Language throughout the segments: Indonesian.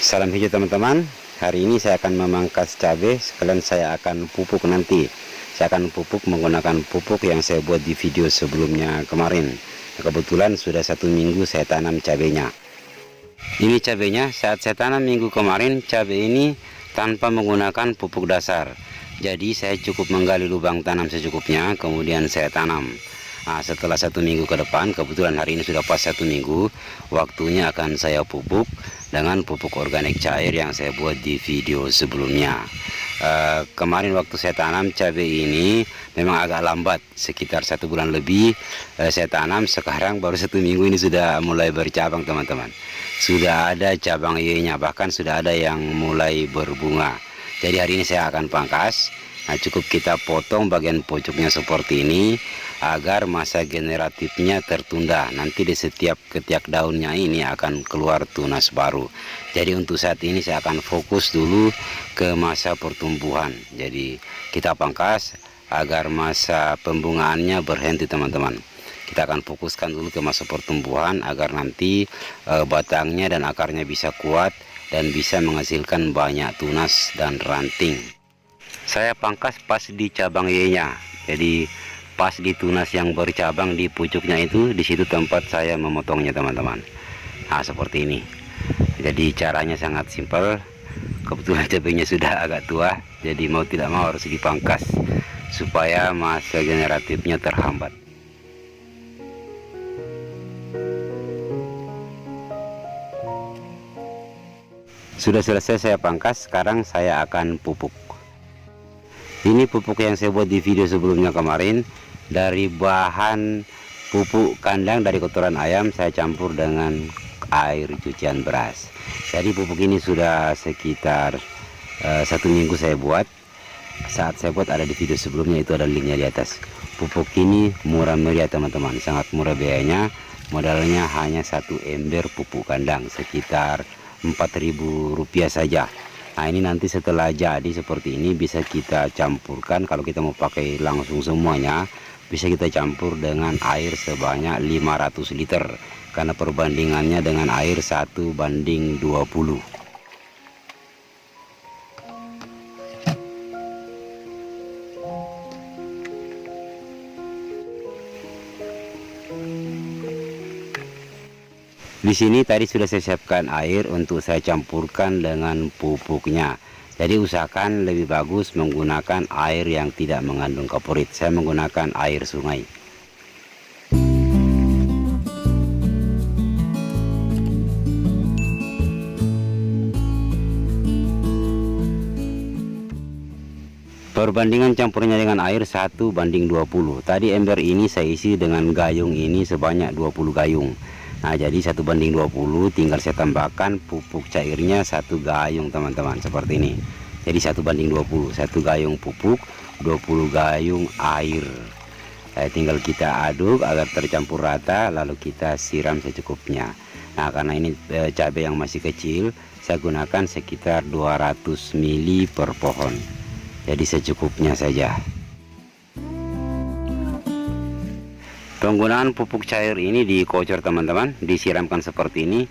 Salam hijau teman-teman. Hari ini saya akan memangkas cabai, sekalian saya akan pupuk nanti. Saya akan pupuk menggunakan pupuk yang saya buat di video sebelumnya kemarin. Kebetulan sudah 1 minggu saya tanam cabainya. Ini cabainya saat saya tanam minggu kemarin, cabai ini tanpa menggunakan pupuk dasar. Jadi saya cukup menggali lubang tanam secukupnya, kemudian saya tanam. Nah, setelah 1 minggu ke depan, kebetulan hari ini sudah pas 1 minggu, waktunya akan saya pupuk dengan pupuk organik cair yang saya buat di video sebelumnya. Kemarin waktu saya tanam cabai ini memang agak lambat, sekitar 1 bulan lebih saya tanam. Sekarang baru 1 minggu ini sudah mulai bercabang teman-teman, sudah ada cabang Y-nya, bahkan sudah ada yang mulai berbunga. Jadi hari ini saya akan pangkas. Nah, cukup kita potong bagian pojoknya seperti ini agar masa generatifnya tertunda. Nanti di setiap ketiak daunnya ini akan keluar tunas baru. Jadi untuk saat ini saya akan fokus dulu ke masa pertumbuhan. Jadi kita pangkas agar masa pembungaannya berhenti teman-teman. Kita akan fokuskan dulu ke masa pertumbuhan agar nanti batangnya dan akarnya bisa kuat dan bisa menghasilkan banyak tunas dan ranting. Saya pangkas pas di cabang Y-nya, jadi pas di tunas yang bercabang di pucuknya itu, di situ tempat saya memotongnya teman-teman. Nah seperti ini. Jadi caranya sangat simpel. Kebetulan cabenya sudah agak tua, jadi mau tidak mau harus dipangkas supaya masa generatifnya terhambat. Sudah selesai saya pangkas, sekarang saya akan pupuk. Ini pupuk yang saya buat di video sebelumnya kemarin. Dari bahan pupuk kandang dari kotoran ayam saya campur dengan air cucian beras. Jadi pupuk ini sudah sekitar 1 minggu saya buat. Saat saya buat ada di video sebelumnya, itu ada linknya di atas. Pupuk ini murah meriah teman-teman, sangat murah biayanya. Modalnya hanya 1 ember pupuk kandang, sekitar Rp4.000 saja. Nah ini nanti setelah jadi seperti ini bisa kita campurkan. Kalau kita mau pakai langsung semuanya, bisa kita campur dengan air sebanyak 500 liter, karena perbandingannya dengan air 1:20. Di sini tadi sudah saya siapkan air untuk saya campurkan dengan pupuknya. Jadi usahakan lebih bagus menggunakan air yang tidak mengandung kaporit. Saya menggunakan air sungai. Perbandingan campurnya dengan air 1:20. Tadi ember ini saya isi dengan gayung ini sebanyak 20 gayung. Nah jadi 1:20, tinggal saya tambahkan pupuk cairnya 1 gayung teman-teman, seperti ini. Jadi 1:20, 1 gayung pupuk, 20 gayung air. Tinggal kita aduk agar tercampur rata, lalu kita siram secukupnya. Nah karena ini cabai yang masih kecil, saya gunakan sekitar 200 ml per pohon. Jadi secukupnya saja. Penggunaan pupuk cair ini dikocor teman-teman, disiramkan seperti ini.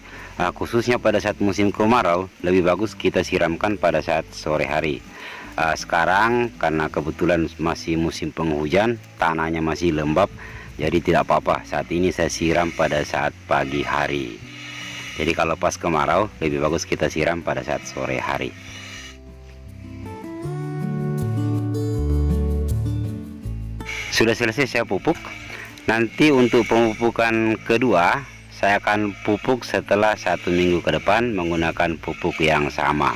Khususnya pada saat musim kemarau, lebih bagus kita siramkan pada saat sore hari. Sekarang karena kebetulan masih musim penghujan, tanahnya masih lembab, jadi tidak apa-apa. Saat ini saya siram pada saat pagi hari. Jadi kalau pas kemarau, lebih bagus kita siram pada saat sore hari. Sudah selesai saya pupuk. Nanti untuk pemupukan kedua saya akan pupuk setelah 1 minggu ke depan menggunakan pupuk yang sama.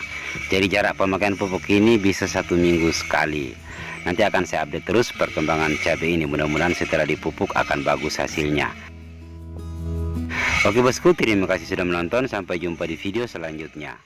Jadi jarak pemakaian pupuk ini bisa 1 minggu sekali. Nanti akan saya update terus perkembangan cabai ini. Mudah-mudahan setelah dipupuk akan bagus hasilnya. Oke bosku, terima kasih sudah menonton. Sampai jumpa di video selanjutnya.